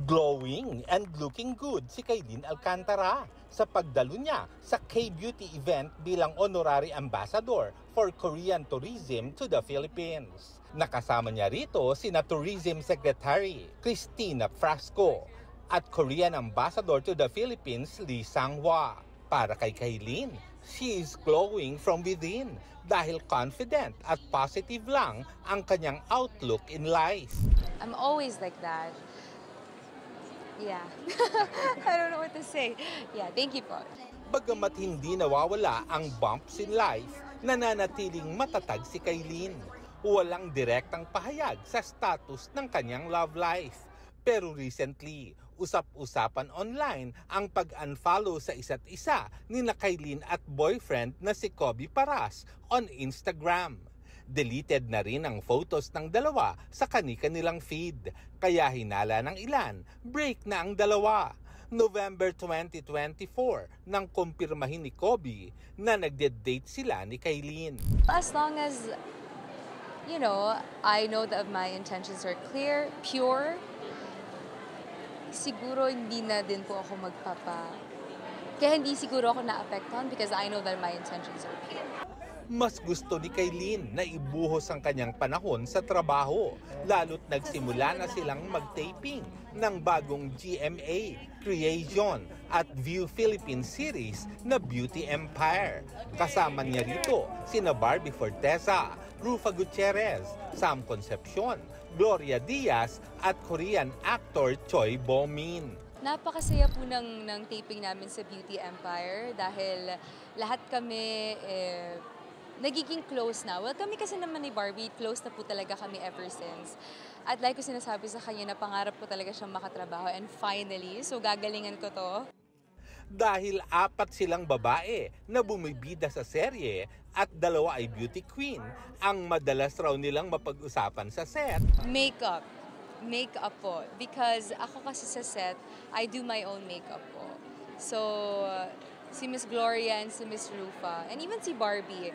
Glowing and looking good si Kaylin Alcantara sa pagdalo niya sa K-Beauty event bilang honorary ambassador for Korean tourism to the Philippines. Nakasama niya rito sina Tourism Secretary Christina Frasco at Korean Ambassador to the Philippines Lee Sang-hwa. Para kay Kaylin, she is glowing from within dahil confident at positive lang ang kanyang outlook in life. I'm always like that. Yeah. I don't know what to say. Yeah, thank you po. Bagamat hindi nawawala ang bumps in life, nananatiling matatag si Kaylin. Walang direktang pahayag sa status ng kanyang love life. Pero recently, usap-usapan online ang pag-unfollow sa isa't isa ni Kaylin at boyfriend na si Kobe Paras on Instagram. Deleted na rin ang photos ng dalawa sa kani-kanilang feed. Kaya hinala ng ilan, break na ang dalawa. November 2024 nang kumpirmahin ni Kobe na nagde-date sila ni Kaylin. As long as, I know that my intentions are clear, pure, siguro hindi na din po ako Kaya hindi siguro ako na-apektuhan because I know that my intentions are pure. Mas gusto ni Kaylin na ibuhos ang kanyang panahon sa trabaho, lalo't nagsimula na silang mag-taping ng bagong GMA, Creation at View Philippines series na Beauty Empire. Kasama niya rito sina Barbie Forteza, Rufa Gutierrez, Sam Concepcion, Gloria Diaz at Korean actor Choi Bo-min. Napakasaya po ng taping namin sa Beauty Empire dahil lahat kami nagiging close na. Well, kami kasi naman ni Barbie, close na po talaga kami ever since. At like ko sinasabi sa kanya na pangarap ko talaga siyang makatrabaho and finally, so gagalingan ko to. Dahil 4 silang babae na bumibida sa serye at 2 ay beauty queen, ang madalas raw nilang mapag-usapan sa set. Makeup po. Because ako kasi sa set, I do my own makeup po. So, si Miss Gloria and si Miss Rufa, and even si Barbie,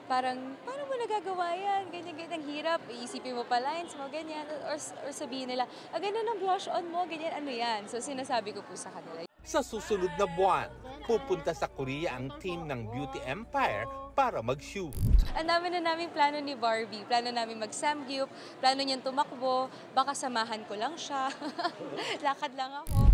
parang, paano mo nagagawa yan? Ganyan, hirap. Iisipin mo pa lines mo, ganyan. Or sabihin nila, ganda ng blush on mo, ganyan, ano yan? So, sinasabi ko po sa kanila. Sa susunod na buwan, pupunta sa Korea ang team ng Beauty Empire para mag-shoot. Ang dami na namin plano ni Barbie. Plano namin mag-samgyup, plano niyang tumakbo, baka samahan ko lang siya. Lakad lang ako.